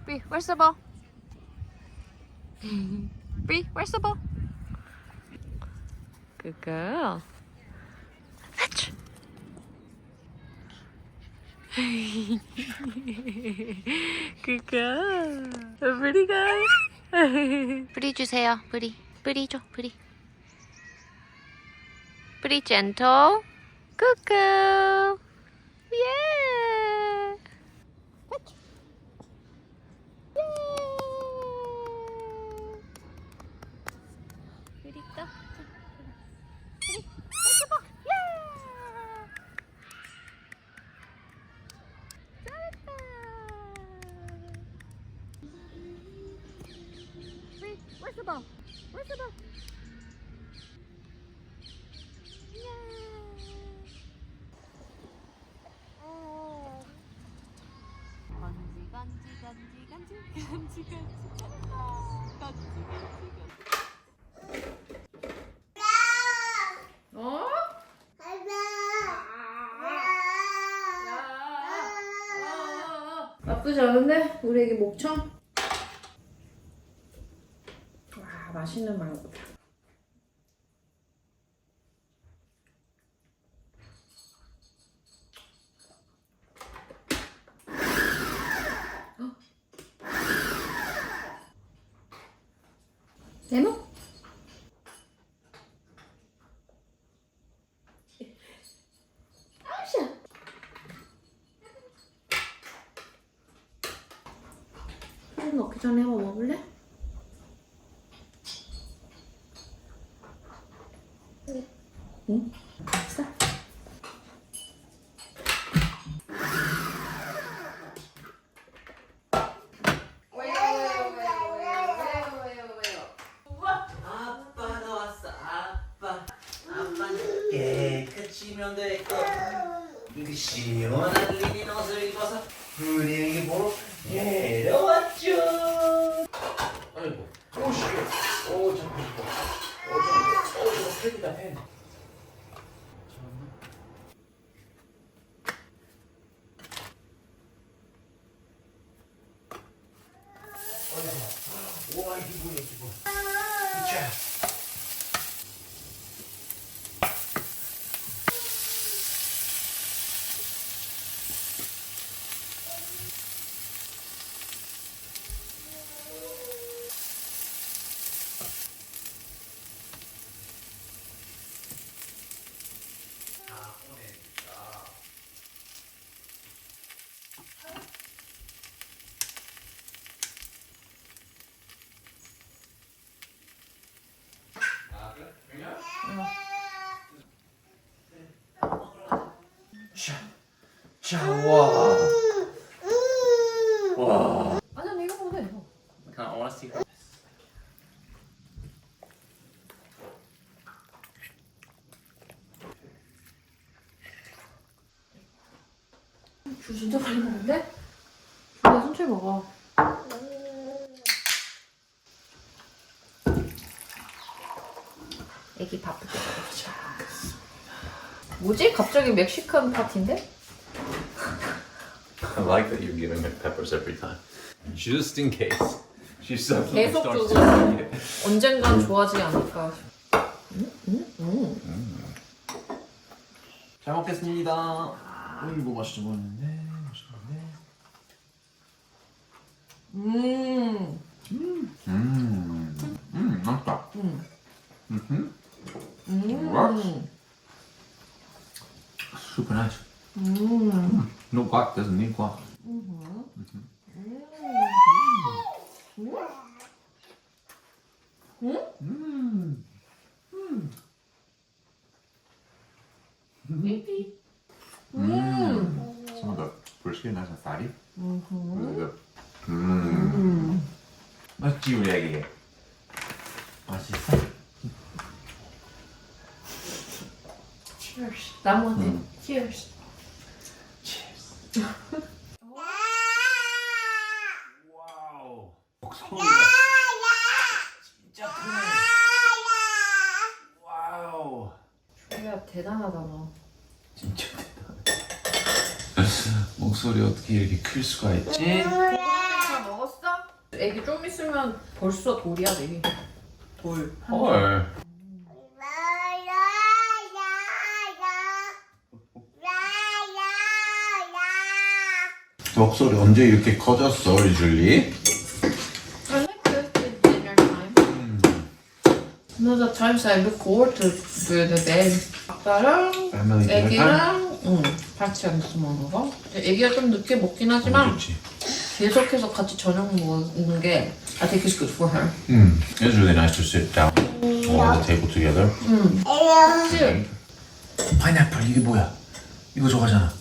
Bree, where's the ball? Bree, where's the ball? Good girl. Fetch. Good girl. A pretty guy. Bree 주세요. Bree. Bree 줘. Bree. Bree gentle. Good girl. Yeah. Fetch. Bree go. Bree, where's the ball? Yeah. Bree, where's the ball? Where's the ball? 어? 나쁘지 않은데? 우리 애기 목청? 와, 맛있는 망고다. 네모? 아우샤! 술 먹기 전에 뭐 먹을래? 응? 됐어? 아빠가 왔어. 아빠는 깨끗이면 되고 그 시원한 리넨 옷을 입어서 우리 애기 보러 내려왔죠. 아이고, 오씨, 오 잠깐, 저거 팬이다 팬. 아이고, 와 이게 뭐야 이거. 자. 샤워. 와. 아니야, 이거 먹어도 돼. 이거. I want to see. 귤 진짜 많이 먹는데? 귤야 천천히 먹어. 애기 바쁘게 먹자. 뭐지? 갑자기 멕시칸 파티인데? I like that you're giving her peppers every time, just in case. She suddenly 계속 starts 주고 to eat it. 언젠간 좋아하지 않을까. 잘 먹겠습니다. 이거 맛있어 보이는데, 맛있다. Super nice. No guac, doesn't need guac. Some of the brisket nice and fatty. Really good. 맛있지 우리 애기. 맛있어? Cheers. 나머지. Cheers. Cheers. 와우. 목소리가 진짜 크네. 와우. 주희야 대단하다 너. 진짜 대단해. 목소리 어떻게 이렇게 클 수가 있지? 다 먹었어? 애기 좀 있으면 벌써 돌이야, 베비. 돌. 헐. 목소리 언제 이렇게 커졌어, 유줄리? I like the dinner time. No, the times I look forward to the day. 아빠랑 패밀리 애기랑 같이 앉아서 먹는 거. 애기가 좀 늦게 먹긴 하지만 좋지. 계속해서 같이 저녁 먹는 게 I think is good for her. It's really nice to sit down all at the table together. 파인애플 이게 뭐야? 이거 좋아하잖아.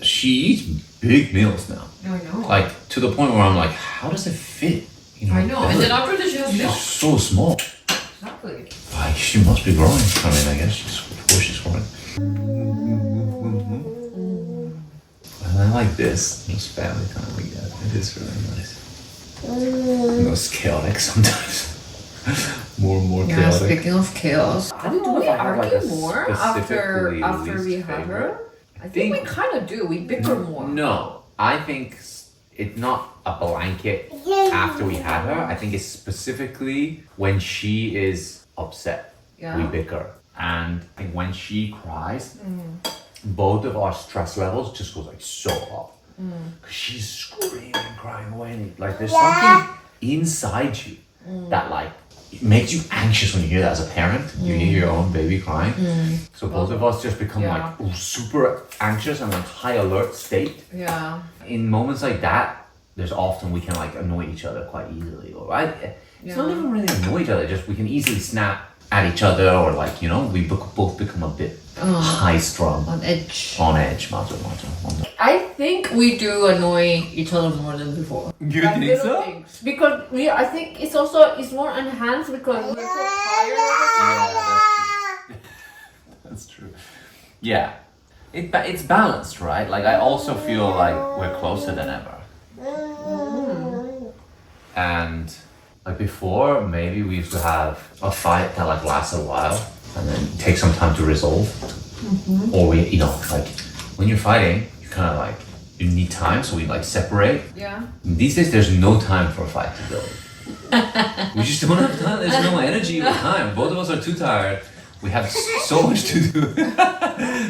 She eats big meals now. I know. Like to the point where I'm like, how does it fit? You I know. And then belly? after that she has milk. It's so small. Exactly. Like she must be growing. I mean, I guess of course she's growing. And I like this. This family time we get. It is really nice. You know, it's chaotic sometimes. More and more Yeah, chaotic. speaking of chaos. I don't Do know we if I have, like, argue a more after specifically we have least her? I think we think- kind of do. We bicker more. No, I think it's not a blanket after we had her. I think it's specifically when she is upset. Yeah. We bicker. And I think when she cries, both of our stress levels just goes like so up. Because she's screaming and crying away. And like there's something inside you that like it makes you anxious when you hear that as a parent. You hear your own baby crying. So both of us just become Yeah. like super anxious and like high alert state. Yeah. In moments like that, there's often we can like annoy each other quite easily, or it's not Yeah. even really annoy each other. Just we can easily snap at each other, or like we both become a bit high strung, On edge. on edge. 맞아. I think we do annoy each other more than before. You Like think little so? things. Because I think it's more enhanced because we're so tired of it. That's true. Yeah, it's balanced, right? Like I also feel like we're closer than ever. And like before, maybe we used to have a fight that like lasts a while and then take some time to resolve. Or we, like when you're fighting, you kind of like you need time, so we like separate. Yeah. These days, there's no time for a fight to build. We just don't have time. There's no energy or time. Both of us are too tired. We have so much to do.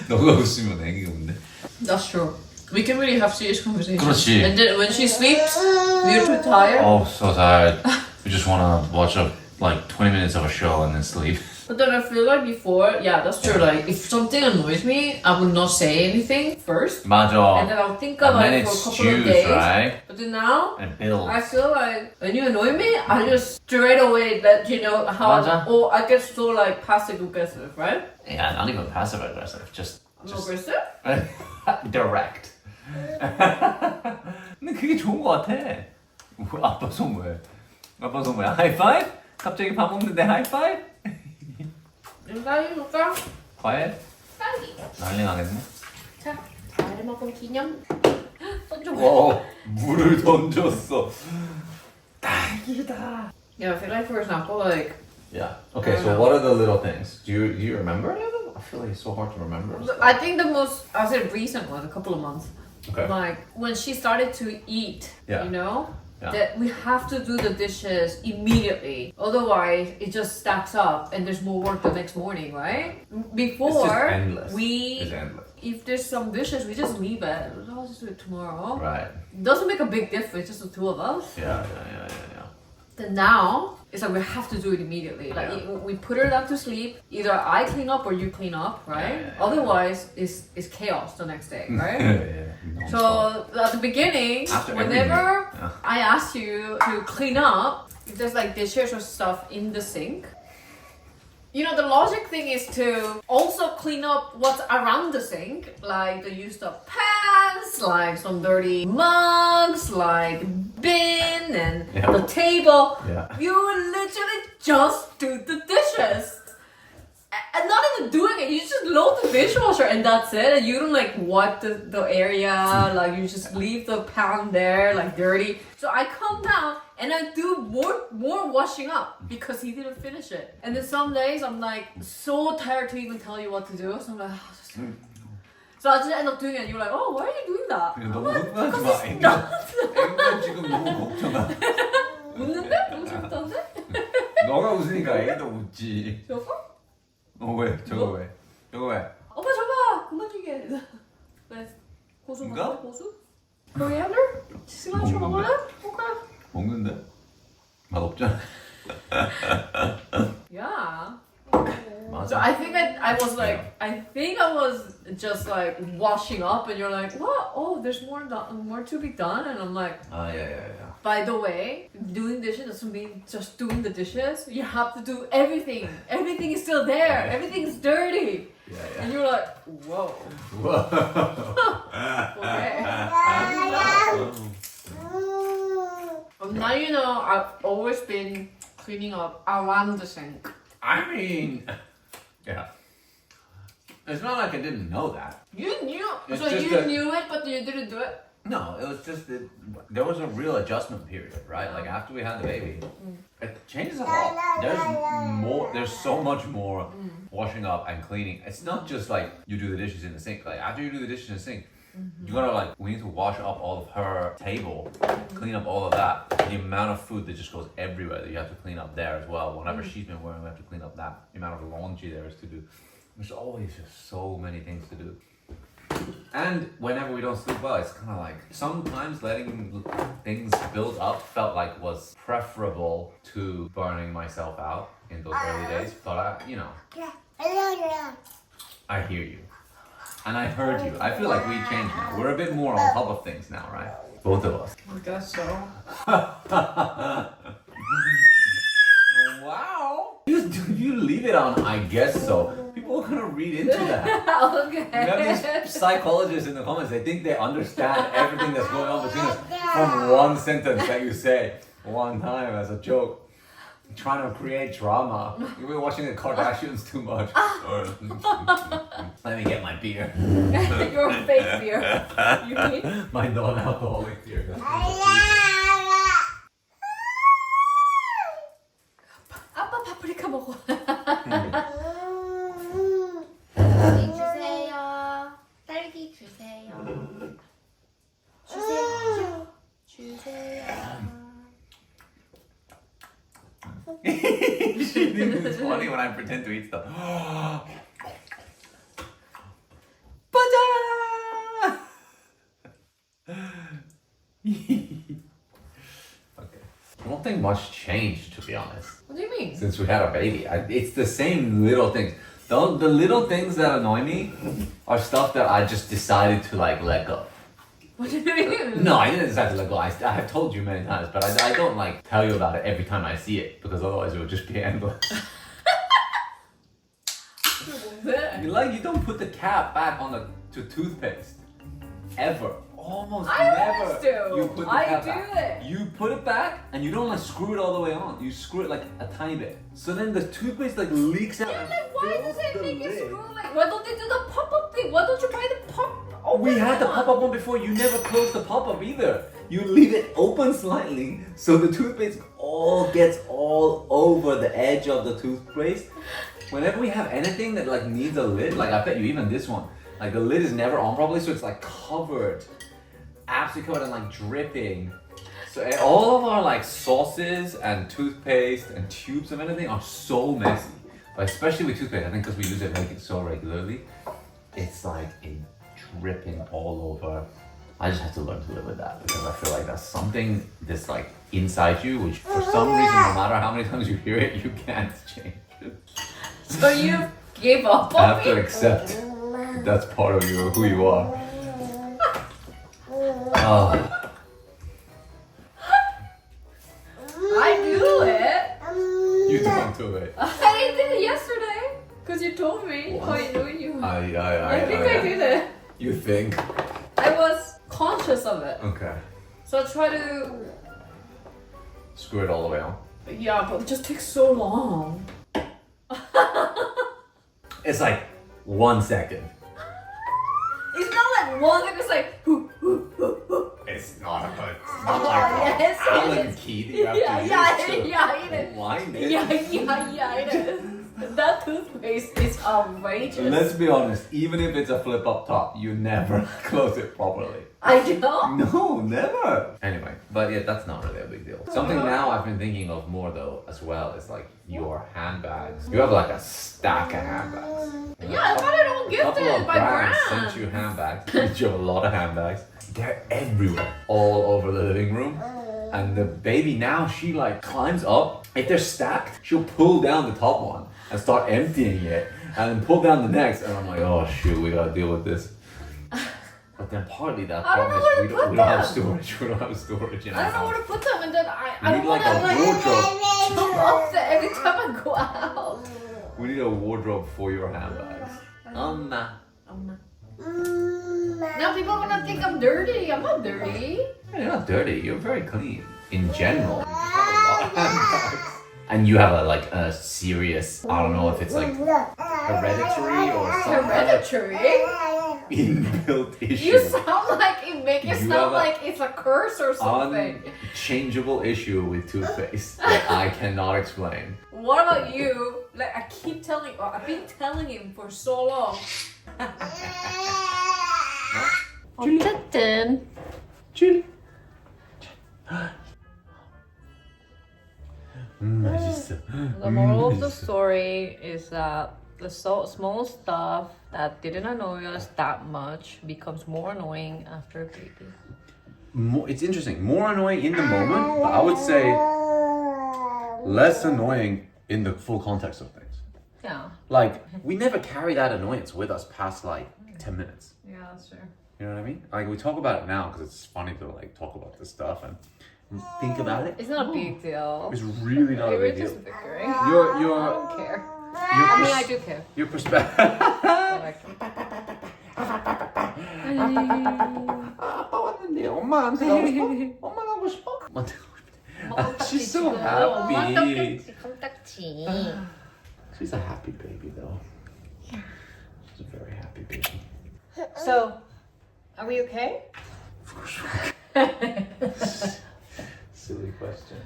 너가 웃으면 애기가 웃네. That's true. We can really have serious conversations. 그렇지. And then when she sleeps, we're too tired. Oh, so tired. We just want to watch like 20 minutes of a show and then sleep. But then I feel like before, yeah, that's true. Like if something annoys me, I would not say anything first. 맞아. And then I'll think And about then it it for a couple of stews, days. right? But then now, And it builds. I feel like when you annoy me, I just straight away let you know how. 맞아. Or I get so like passive aggressive, right? Yeah, not even passive aggressive. Just Aggressive? direct. 근데 그게 좋은 거 같아. 아빠 손 왜? 아빠 손 왜? 하이파이브? 갑자기 밥 먹는데 하이파이브? 딸기 줄까? 과일? 딸기. 난리 나겠네. 자, 과일 먹은 기념. 던져. 물을 던졌어. 딸기다. Yeah, I feel like for example, like Yeah. Okay, so what are the little things? Do you remember any of them? I feel like it's so hard to remember. I think the most I said recent one, a couple of months. Okay. Like when she started to eat, Yeah. you know, Yeah. that we have to do the dishes immediately. Otherwise, it just stacks up and there's more work the next morning, right? Before endless. we, It's endless. if there's some dishes, we just leave it. I'll just do it tomorrow. Right. It doesn't make a big difference, just the two of us. Yeah. Then now it's like we have to do it immediately. Like Yeah. we put her down to sleep. Either I clean up or you clean up, right? Yeah. Otherwise, it's chaos the next day, right? yeah. So at the beginning, After every whenever meal, yeah. I ask you to clean up, if there's like dishes or stuff in the sink, you know, the logic thing is to also clean up what's around the sink, like the used up pans, like some dirty mugs, like bin and Yeah. the table. Yeah. You literally just do the dishes. And not even doing it, you just load the dishwasher and that's it. And you don't like wipe the area, like you just leave the pan there, like dirty. So I come down and I do more washing up because he didn't finish it. And then some days I'm like so tired to even tell you what to do. So I'm like, so I just end up doing it. And you're like, oh, why are you doing that? I'm 너무 like, 흥분하지 because 마. it's not. 애가 지금 너무 걱정아. 웃으니까 애기도 웃지. 저거? 왜? 저거 왜? 저거 왜? 오빠 줘봐. 그만 주게. 네. 고수 이거? 먹을래? 고수? Coriander? cilantro 먹을래? 오케이. 먹는데? 맛없잖아. Yeah. 맞아. So I think I think I was just like washing up, and you're like, what? Oh, there's more to be done, and I'm like, yeah. by the way, doing dishes doesn't mean just doing the dishes. You have to do everything. Everything is still there. Everything's dirty. Yeah. And you're like, whoa. Okay. Now you know I've always been cleaning up around the sink. I mean, yeah. It's not like I didn't know that. You knew, It's so just you that- knew it, but you didn't do it. No, it was just that there was a real adjustment period, right? Like after we had the baby, it changes a lot. There's so much more washing up and cleaning. It's not just like you do the dishes in the sink. Like after you do the dishes in the sink, you gotta we need to wash up all of her table, clean up all of that. The amount of food that just goes everywhere that you have to clean up there as well. Whatever she's been wearing, we have to clean up that. The amount of laundry there is to do. There's always just so many things to do. And whenever we don't sleep well, it's kind of like sometimes letting things build up felt like was preferable to burning myself out in those early days. But I hear you. And I heard you. I feel like we changed now. We're a bit more on top of things now, right? Both of us. I guess so. Wow. You leave it on, I guess so. People are gonna read into that. Okay. We have these psychologists in the comments, they think they understand everything that's going on between us from one sentence that you say one time as a joke. Trying to create drama. You've been watching the Kardashians too much. Let me get my beer. Your fake beer. You mean? My non-alcoholic beer. 아빠 파프리카 먹어. 딸기 주세요. 딸기 주세요. 주세요. She thinks it's funny when I pretend to eat stuff. Okay. I don't think much changed, to be honest, What do you mean? since we had a baby. It's the same little things. The little things that annoy me are stuff that I just decided to like let go. What do you mean? No, I didn't decide to let go. I have told you many times, but I don't like tell you about it every time I see it because otherwise it would just be endless. You don't put the cap back on the toothpaste ever. Almost I never. always do. You put the I cap do back. it. You put it back and you don't like screw it all the way on. You screw it like a tiny bit. So then the toothpaste like leaks out. Yeah, and like why fills does it the make it lid. screw like? Why don't they do the pop-up thing? Why don't you buy the pop? We had the pop-up one before. You never close the pop-up either. You leave it open slightly so the toothpaste gets all over the edge of the toothpaste. Whenever we have anything that like needs a lid, like I bet you even this one, like the lid is never on properly, so it's like covered, absolutely covered and like dripping. So all of our like sauces and toothpaste and tubes of anything are so messy. But especially with toothpaste, I think because we use it so regularly, it's like a dripping all over. I just have to learn to live with that because I feel like that's something that's like inside you, which for some reason, no matter how many times you hear it, you can't change it. So you gave up I on have to me? accept that's part of you, who you are. Oh. I do it. You don't do it. I did it yesterday. Because you told me What? how I know you. I I think I did it. You think? I was conscious of it. Okay. So I try to... Screw it all the way on. Yeah, but it just takes so long. It's like 1 second. It's not like one thing, it's like... It's not like Yes, it Allen is. key that you have Yeah, to yeah, use to yeah, it is. wind it. Yeah, it is. That toothpaste is outrageous. Let's be honest, even if it's a flip up top, you never close it properly. I know. No, never. Anyway, but yeah, that's not really a big deal. Something now I've been thinking of more though as well is like your handbags. You have like a stack of handbags. Yeah, I got it all A couple gifted of by brands Brand. sent you handbags. You have a lot of handbags. They're everywhere, all over the living room. And the baby now, she like climbs up. If they're stacked, she'll pull down the top one and start emptying it, and then pull down the next. And I'm like, oh shoot, we gotta deal with this. But then partly that I don't problem know is where we to don't put have them. storage. We don't have storage in I our don't know house. where to put them, and then I We don't need want like to a like wardrobe. jump off there every time I go out. We need a wardrobe for your handbags. Anna. Now people are gonna think I'm dirty. I'm not dirty. You're not dirty. You're very clean in general. You just have a lot of handbags. And you have a serious, I don't know if it's like hereditary or something. Hereditary. Inbuilt issue. You sound like it make it You have sound a like it's a curse or something. Unchangeable issue with toothpaste that I cannot explain. What about you? Like I keep telling, I've been telling him for so long. 어쨌든 Chill. 맛있어. the moral of the story is that the small stuff that didn't annoy us that much becomes more annoying after a baby. It's interesting. More annoying in the moment, but I would say less annoying in the full context of things. Yeah, Like, we never carry that annoyance with us past like 10 minutes. yeah, that's true. You know what I mean? Like, we talk about it now because it's funny to like talk about this stuff and think about it. It's not a big deal. It's really not a We're big deal. just bickering. Your I don't care. your I mean, I do care. your perspective. But I can. 아빠 왔는데 엄마한테 가고 싶어? 엄마 가고 싶어? 엄마한테 가고 싶대. She's so happy. She's a happy baby though. Yeah. She's a very happy baby. So, are we okay? Silly question.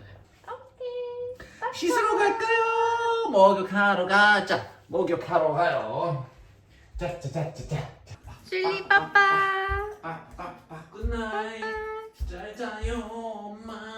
Okay. 씻으러 갈까요? 목욕하러 가자. 목욕하러 가요. 짜짜짜짜짜. 실리 빠빠. 빠빠빠 굿나잇. 잘 자요 엄마.